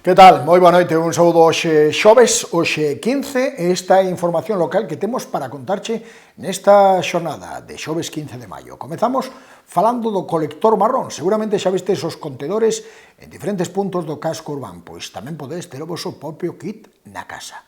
Que tal? Moi boa noite, un saúdo hoxe xoves, hoxe 15, esta é a información local que temos para contarche nesta xornada de xoves 15 de maio. Comezamos falando do colector marrón, seguramente xa vistes os contedores en diferentes puntos do casco urbano, pois tamén podes ter o vosso propio kit na casa.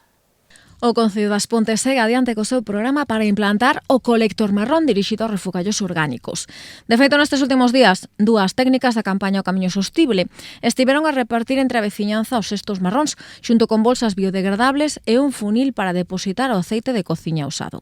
O Concello das Pontes segue adiante co seu programa para implantar o colector marrón dirixido aos refugallos orgánicos. De feito, nestes últimos días, dúas técnicas da campaña O Camiño Sostible estiveron a repartir entre a veciñanza os cestos marróns, xunto con bolsas biodegradables e un funil para depositar o aceite de cociña usado.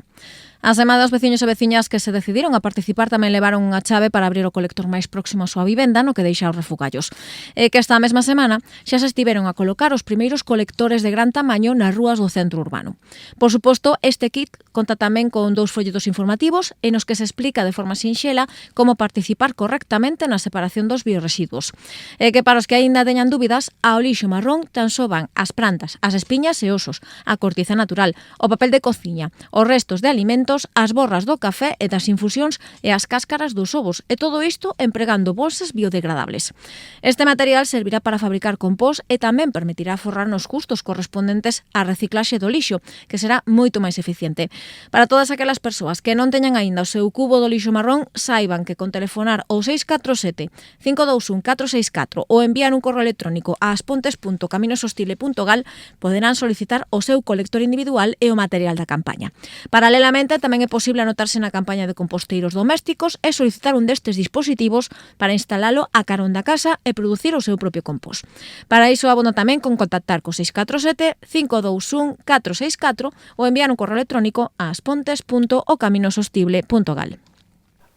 As demais dos veciños e veciñas que se decidiron a participar tamén levaron unha chave para abrir o colector máis próximo á súa vivenda no que deixa os refugallos. E que esta mesma semana xa se estiveron a colocar os primeiros colectores de gran tamaño nas rúas do centro urbano. Por suposto, este kit conta tamén con 2 folletos informativos en os que se explica de forma sinxela como participar correctamente na separación dos biorresiduos. E que para os que aínda teñan dúbidas, ao lixo marrón tan só van as plantas, as espiñas e osos, a cortiza natural, o papel de cociña, os restos de alimentos, as borras do café e das infusións e as cáscaras dos ovos, e todo isto empregando bolsas biodegradables. Este material servirá para fabricar compós e tamén permitirá forrar nos custos correspondentes á reciclaxe do lixo, que será moito máis eficiente. Para todas aquelas persoas que non teñan aínda o seu cubo do lixo marrón, saiban que con telefonar ao 647 521 464 ou enviar un correo electrónico a aspontes.caminosostile.gal poderán solicitar o seu colector individual e o material da campaña. Paralelamente, tamén é posible anotarse na campaña de composteiros domésticos e solicitar un destes dispositivos para instalalo a carón da casa e producir o seu propio compós. Para iso abono tamén con contactar co 647 521 464 ou enviar un correo electrónico a aspontes.ocaminosostible.gal.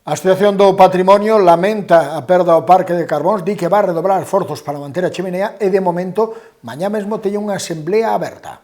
A Asociación do Patrimonio lamenta a perda do parque de Carbóns, di que va a redobrar esforzos para manter a cheminea e, de momento, mañá mesmo teña unha asamblea aberta.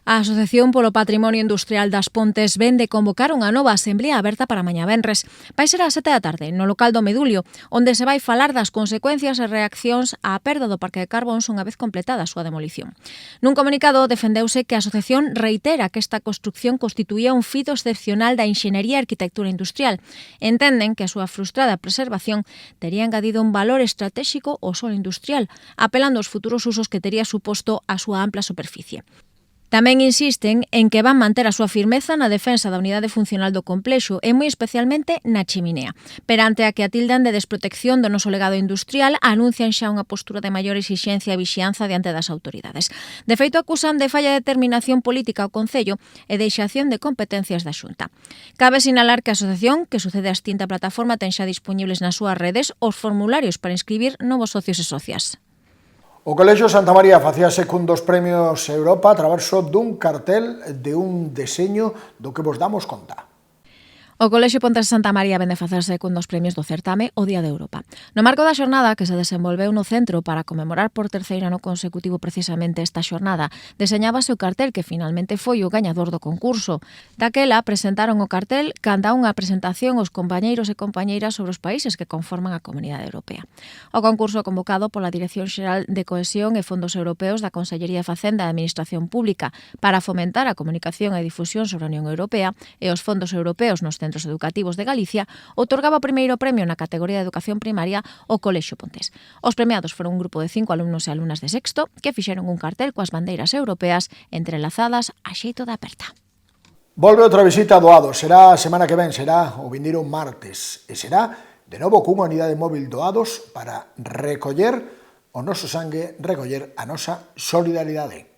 A Asociación polo Patrimonio Industrial das Pontes ven de convocar unha nova asamblea aberta para mañá venres. Vai ser ás 7 da tarde, no local do Medulio, onde se vai falar das consecuencias e reaccións á perda do parque de Carbóns unha vez completada a súa demolición. Nun comunicado defendeuse que a asociación reitera que esta construcción constituía un fito excepcional da enxeñería e arquitectura industrial. Entenden que a súa frustrada preservación tería engadido un valor estratégico ao solo industrial, apelando aos futuros usos que tería suposto a súa ampla superficie. Tamén insisten en que van manter a súa firmeza na defensa da unidade funcional do complexo e moi especialmente na cheminea. Perante a que a tildan de desprotección do noso legado industrial, anuncian xa unha postura de maior exixencia e vixianza diante das autoridades. De feito, acusan de falla de determinación política ao Concello e deixación de competencias da Xunta. Cabe sinalar que a asociación, que sucede a extinta plataforma, ten xa dispoñibles nas súas redes os formularios para inscribir novos socios e socias. O Colexio Santa María facíase cun dos premios Europa a traverso dun cartel de un deseño do que vos damos conta. O Colexio Pontes Santa María vende facerse cun dos premios do certame o Día de Europa. No marco da xornada que se desenvolveu no centro para conmemorar por terceiro ano consecutivo precisamente esta xornada, deseñábase o cartel que finalmente foi o gañador do concurso. Daquela presentaron o cartel canda unha presentación aos compañeiros e compañeiras sobre os países que conforman a Comunidade Europea. O concurso convocado pola Dirección Xeral de Cohesión e Fondos Europeos da Consellería de Facenda e Administración Pública para fomentar a comunicación e difusión sobre a Unión Europea e os fondos europeos nos centros educativos de Galicia, outorgaba o primeiro premio na categoría de educación primaria o Colexio Pontes. Os premiados foron un grupo de 5 alumnos e alumnas de sexto que fixeron un cartel coas bandeiras europeas entrelazadas a xeito de aperta. Volve outra visita do Ados, será a semana que ven, será o vindeiro martes, e será de novo cunha unidade móvil do Ados para recoller o noso sangue, recoller a nosa solidaridade.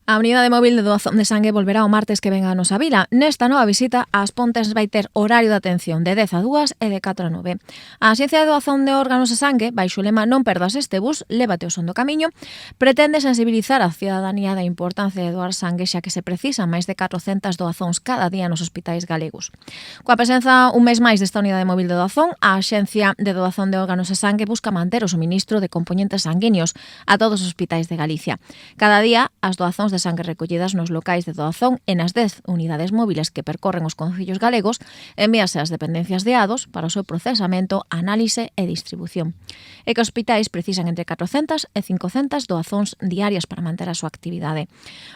A unidade móvil de doazón de sangue volverá o martes que venga a nosa vila. Nesta nova visita, as Pontes vai ter horario de atención de 10 a 2 e de 4 a 9. A Axencia de Doazón de Órganos e Sangue, baixo o lema Non perdas este bus, lévate o son do camiño, pretende sensibilizar a cidadanía da importancia de doar sangue, xa que se precisan máis de 400 doazóns cada día nos hospitais galegos. Coa presenza un mes máis desta unidade móvil de doazón, a Axencia de Doazón de Órganos e Sangue busca manter o suministro de componentes sanguíneos a todos os hospitais de Galicia. Cada día, as doazóns de sangue recollidas nos locais de doazón e nas 10 unidades móviles que percorren os concellos galegos envíase ás dependencias de Ados para o seu procesamento, análise e distribución. E que os hospitais precisan entre 400 e 500 doazóns diarias para manter a súa actividade.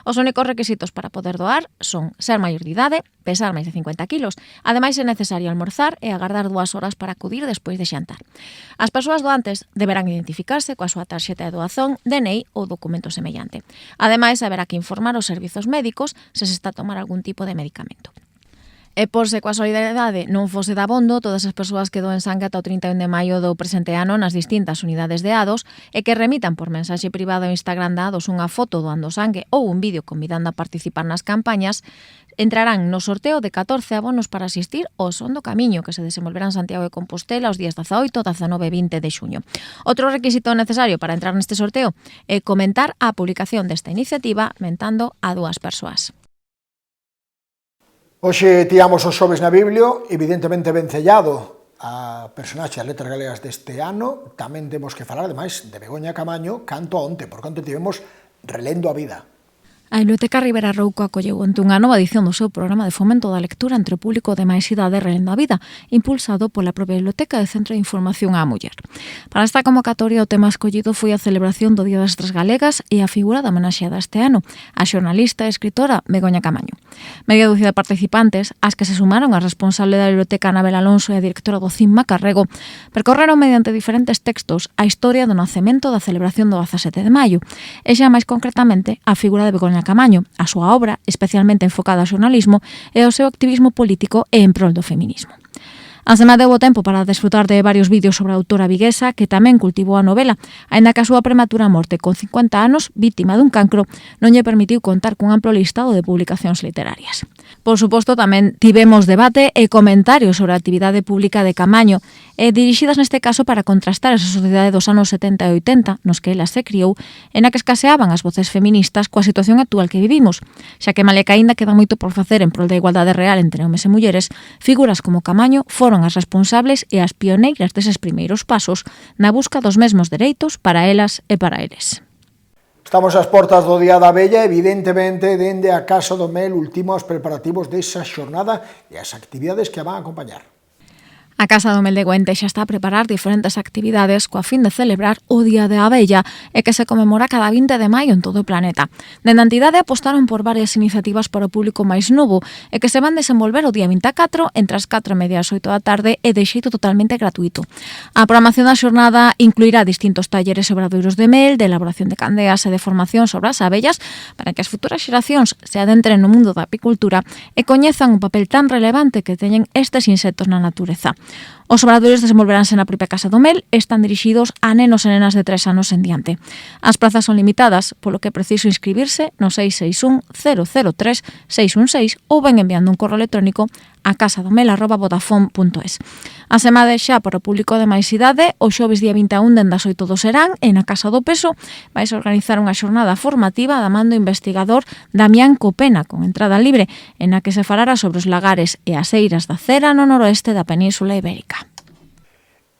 Os únicos requisitos para poder doar son ser maior de idade, pesar máis de 50 kilos. Ademais, é necesario almorzar e agardar 2 horas para acudir despois de xantar. As persoas doantes deberán identificarse coa súa tarxeta de doazón, DNI ou documento semellante. Ademais, haberá que informar aos servizos médicos se se está a tomar algún tipo de medicamento. E por se coa solidariedade non fose dabondo, todas as persoas que doen sangue ata o 31 de maio do presente ano nas distintas unidades de ADOS e que remitan por mensaxe privada ao Instagram de ADOS unha foto doando sangue ou un vídeo convidando a participar nas campañas, entrarán no sorteo de 14 abonos para asistir ao Son do Camiño, que se desenvolverá en Santiago de Compostela os días 18, 19 e 20 de xuño. Outro requisito necesario para entrar neste sorteo é comentar a publicación desta iniciativa mentando a 2 persoas. Hoxe tiamos os xoves na Biblia, evidentemente vencellado a personaxe das letras galegas deste ano. Tamén temos que falar, ademais, de Begoña Camaño, canto onte, porque onte tivemos Relendo a Vida. A Biblioteca Ribera Rouco acolleu onte unha nova edición do seu programa de fomento da lectura entre o público de máis idade Relendo a Vida, impulsado pola propia Biblioteca de Centro de Información á Muller. Para esta convocatoria, o tema escollido foi a celebración do Día das Letras Galegas e a figura da homenaxeada este ano, a xornalista e escritora Begoña Camaño. Media dúcia de participantes, as que se sumaron a responsable da Biblioteca Anabel Alonso e a directora do CIM Macarrego, percorreron mediante diferentes textos a historia do nacemento da celebración do 17 de maio, e xa máis concretamente a figura de Begoña Camaño, a súa obra, especialmente enfocada ao xornalismo e ao seu activismo político e en prol do feminismo. A semana deu o tempo para desfrutar de varios vídeos sobre a autora viguesa que tamén cultivou a novela, aínda que a súa prematura morte con 50 anos, vítima dun cancro, non lle permitiu contar cun amplo listado de publicacións literarias. Por suposto, tamén tivemos debate e comentarios sobre a actividade pública de Camaño, dirixidas neste caso para contrastar esa sociedade dos anos 70 e 80, nos que ela se criou, en a que escaseaban as voces feministas coa situación actual que vivimos, xa que male que aínda queda moito por facer en prol da igualdade real entre homes e mulleres, figuras como Camaño foron as responsables e as pioneiras deses primeiros pasos na busca dos mesmos dereitos para elas e para eles. Estamos ás portas do Día da Bella, evidentemente, dende a Casa do Mel, ultimos preparativos desa xornada e as actividades que a van a acompañar. A Casa do Mel de Güente xa está a preparar diferentes actividades coa fin de celebrar o Día da Abella e que se conmemora cada 20 de maio en todo o planeta. Dende a entidade apostaron por varias iniciativas para o público máis novo e que se van desenvolver o día 24 entre as 4:30 e as 8 da tarde e de xeito totalmente gratuito. A programación da xornada incluirá distintos talleres e obradoiros de mel, de elaboración de candeas e de formación sobre as abellas para que as futuras xeracións se adentren no mundo da apicultura e coñezan o papel tan relevante que teñen estes insectos na natureza. Os obradoiros desenvolveránse na propia Casa do Mel e están dirixidos a nenos e nenas de 3 anos en diante. As prazas son limitadas, polo que é preciso inscribirse no 661 003 616 ou ben enviando un correo electrónico a casadomel@vodafone.es. A semade xa para o público de máis idade, o xoves día 21 dende as 8 do serán, e na Casa do Peso vais a organizar unha xornada formativa da man do investigador Damián Copena, con entrada libre, en a que se falará sobre os lagares e as eiras da cera no noroeste da Península Ibérica.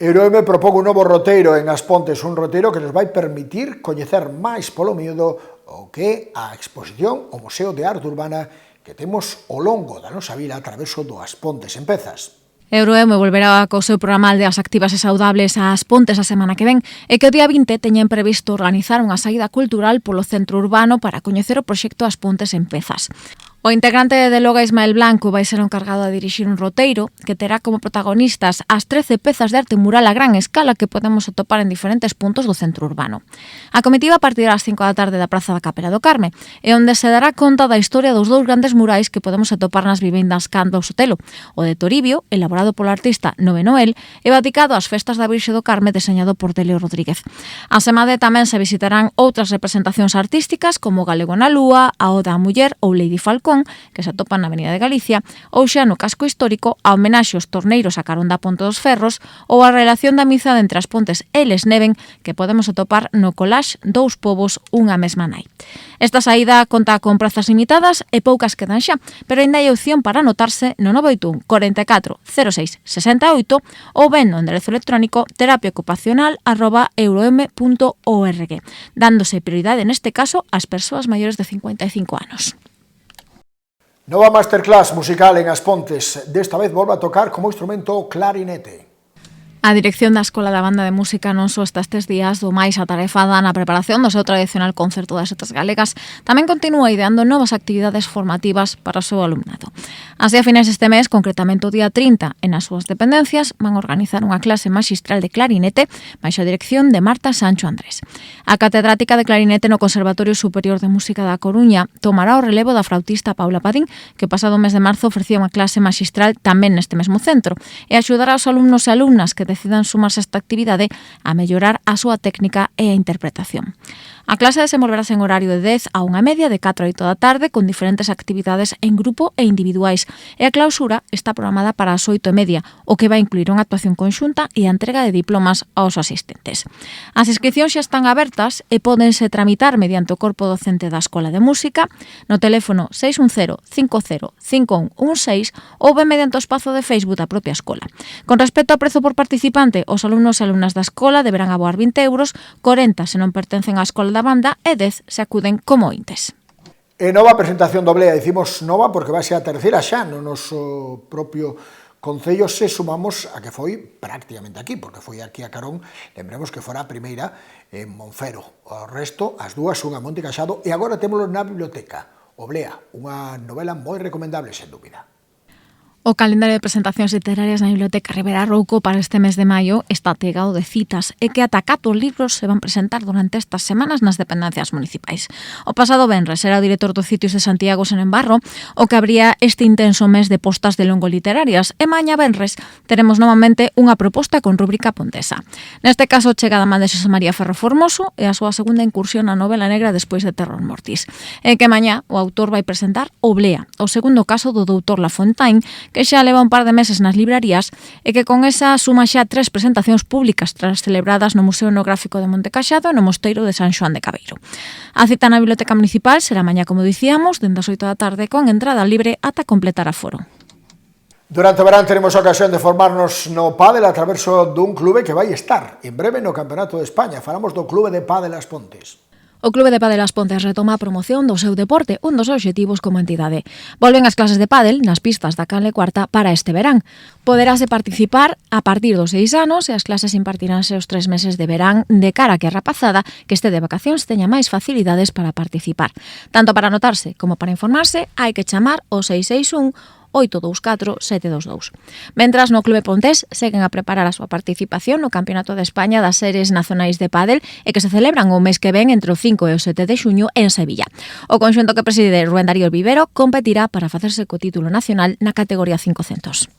Euroeme propón un novo roteiro en As Pontes, un roteiro que nos vai permitir coñecer máis polo miúdo o que é a exposición o Museo de Arte Urbana que temos ao longo da nosa vila a traveso do As Pontes en Pezas. Euroeme volverá co seu programa Aldeas Activas e Saudables ás Pontes a semana que ven e que o día 20 teñen previsto organizar unha saída cultural polo centro urbano para coñecer o proxecto As Pontes en Pezas. O integrante de Loga, Ismael Blanco, vai ser o encargado de dirixir un roteiro que terá como protagonistas as 13 pezas de arte mural a gran escala que podemos atopar en diferentes puntos do centro urbano. A comitiva partirá ás 5 da tarde da Praza da Capela do Carme, e onde se dará conta da historia dos dous grandes murais que podemos atopar nas vivendas Cando Sotelo, o de Toribio, elaborado polo artista Nove Noel, e baticado ás festas da Virxe do Carme, deseñado por Delio Rodríguez. A semade tamén se visitarán outras representacións artísticas como Galego na Lúa, a Oda á Muller ou Lady Falcón, que se atopan na Avenida de Galicia, ou xa no casco histórico a homenaxe aos torneiros a carón da Ponte dos Ferros ou a relación da amizade entre as Pontes e Les Neven que podemos atopar no collage Dous Povos, unha mesma nai. Esta saída conta con prazas limitadas e poucas quedan xa, pero ainda hai opción para anotarse no 981 44 06 68 ou ben no enderezo electrónico terapiaocupacional@euroem.org, dándose prioridade neste caso ás persoas maiores de 55 anos. Nova masterclass musical en As Pontes, desta vez volve a tocar como instrumento clarinete. A dirección da Escola da Banda de Música non só está estes días do máis atarefada na preparación do seu tradicional concerto das Setas Galegas, tamén continúa ideando novas actividades formativas para o seu alumnado. Así, a finais deste mes, concretamente o día 30, en as súas dependencias, van organizar unha clase maxistral de clarinete baixo a dirección de Marta Sancho Andrés. A catedrática de clarinete no Conservatorio Superior de Música da Coruña tomará o relevo da flautista Paula Padín, que o pasado mes de marzo ofrecía unha clase maxistral tamén neste mesmo centro, e axudará aos alumnos e alumnas que decidan sumarse a esta actividade a mellorar a súa técnica e a interpretación. A clase desenvolverase en horario de 10 a 1:30 de 4 a 8 da tarde con diferentes actividades en grupo e individuais e a clausura está programada para as 8:30, o que vai incluir unha actuación conxunta e a entrega de diplomas aos asistentes. As inscripcións xa están abertas e pódense tramitar mediante o corpo docente da Escola de Música no teléfono 610 50 5116 ou ben mediante o espazo de Facebook da propia escola. Con respecto ao prezo por participante, os alumnos e alumnas da escola deberán aboar 20 euros, 40 se non pertencen á escola da banda e 10 se acuden como ointes. E nova presentación do Oblea, dicimos nova porque vai ser a terceira xa no noso propio concello, se sumamos a que foi prácticamente aquí, porque foi aquí a Carón, lembremos que fora a primeira en Monfero, o resto, as dúas son a Monte Caxado, e agora témolo na biblioteca. Oblea, unha novela moi recomendable, sen dúbida. O calendario de presentacións literarias na Biblioteca Ribera Rouco para este mes de maio está ategado de citas e que ata 4 libros se van presentar durante estas semanas nas dependencias municipais. O pasado venres era o director dos Sitios de Santiago, Sen Embarro, o que abría este intenso mes de postas de longo literarias, e mañá venres teremos novamente unha proposta con rúbrica pontesa. Neste caso chega da man de Xosé María Ferro Formoso e a súa segunda incursión na novela negra despois de Terror Mortis. E que mañá o autor vai presentar Oblea, o segundo caso do doutor Lafontaine, que xa leva un par de meses nas librarías e que con esa suma xa 3 presentacións públicas tras celebradas no Museo Etnográfico de Monte Caxado e no Mosteiro de San Xoán de Cabeiro. A cita na Biblioteca Municipal será mañá, como dicíamos, dende as 8 da tarde con entrada libre ata completar aforo. Durante o verán teremos a ocasión de formarnos no pádel a través dun clube que vai estar en breve no Campeonato de España. Falamos do Clube de Pádel As Pontes. O Clube de Pádel As Pontes retoma a promoción do seu deporte, un dos obxectivos como entidade. Volven as clases de pádel nas pistas da Canle Cuarta para este verán. Poderase participar a partir dos 6 anos e as clases impartiránse os 3 meses de verán de cara a que a rapazada que este de vacacións teña máis facilidades para participar. Tanto para anotarse como para informarse, hai que chamar o 661 824 722. Mentras, no Clube Pontés seguen a preparar a súa participación no Campeonato de España das Series Nacionais de Pádel e que se celebran o mes que ven entre o 5 e o 7 de xuño en Sevilla. O conxunto que preside Rubén Darío Vivero competirá para facerse co título nacional na categoría 500.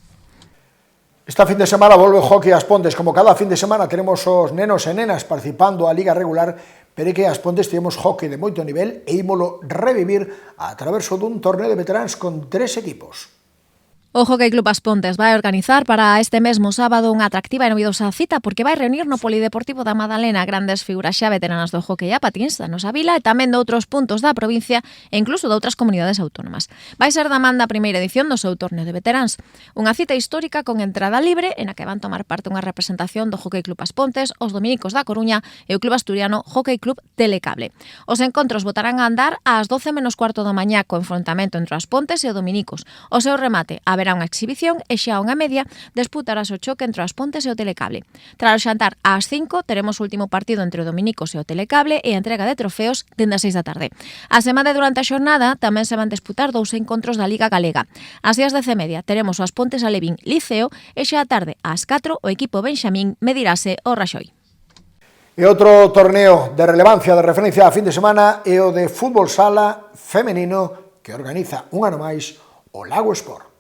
Esta fin de semana volve o hockey As Pontes. Como cada fin de semana tenemos os nenos e nenas participando a Liga Regular, pero é que As Pontes temos hockey de moito nivel e ímolo revivir a través dun torneo de veteráns con 3 equipos. O Hockey Club As Pontes vai organizar para este mesmo sábado unha atractiva e novidosa cita porque vai reunir no Polideportivo da Madalena grandes figuras xa veteranas do hockey a patins da nosa vila e tamén de outros puntos da provincia e incluso de outras comunidades autónomas. Vai ser da man da primeira edición do seu torneo de veteráns. Unha cita histórica con entrada libre en a que van tomar parte unha representación do Hockey Club As Pontes, os Dominicos da Coruña e o Club Asturiano Hockey Club Telecable. Os encontros botarán a andar ás 12 menos cuarto da mañá co enfrontamento entre As Pontes e o Dominicos. O seu remate haberá unha exhibición e xa a 1:30 disputarás o choque entre As Pontes e o Telecable. Tras o xantar ás 5 teremos o último partido entre o Dominicos e o Telecable e a entrega de trofeos dende as 6 da tarde. A semana durante a xornada tamén se van disputar 2 encontros da Liga Galega. Ás 10:30 teremos o As Pontes Alevín Liceo e xa a tarde ás 4 o equipo Benxamín medirase o Raxoi. E outro torneo de relevancia, de referencia a fin de semana é o de fútbol sala femenino que organiza un ano máis o Lago Sport.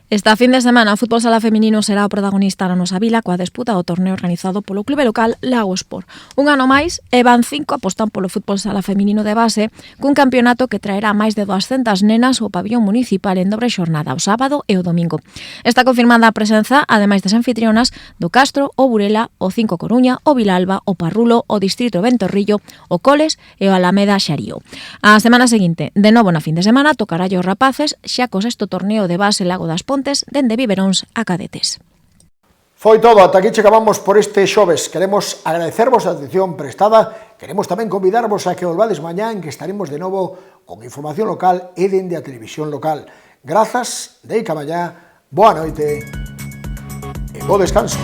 Esta fin de semana o fútbol sala feminino será o protagonista na nosa vila coa disputa do torneo organizado polo clube local Lago Sport. Un ano máis e van 5 apostan polo fútbol sala feminino de base cun campeonato que traerá máis de 200 nenas ao pabillón municipal en dobre xornada o sábado e o domingo. Está confirmada a presenza, ademais das anfitrionas, do Castro, o Burela, o 5 Coruña, o Vilalba, o Parrulo, o Distrito Ventorrillo, o Coles e o Alameda Xarío. A semana seguinte, de novo na fin de semana, tocará os rapaces xa co sexto torneo de base Lago das Pontes dende biberóns a cadetes. Foi todo, ata aquí chegamos por este xoves. Queremos agradecervos a atención prestada, queremos tamén convidarvos a que volvades mañá en que estaremos de novo con información local e dende a televisión local. Grazas, deica mañá, boa noite e bo descanso.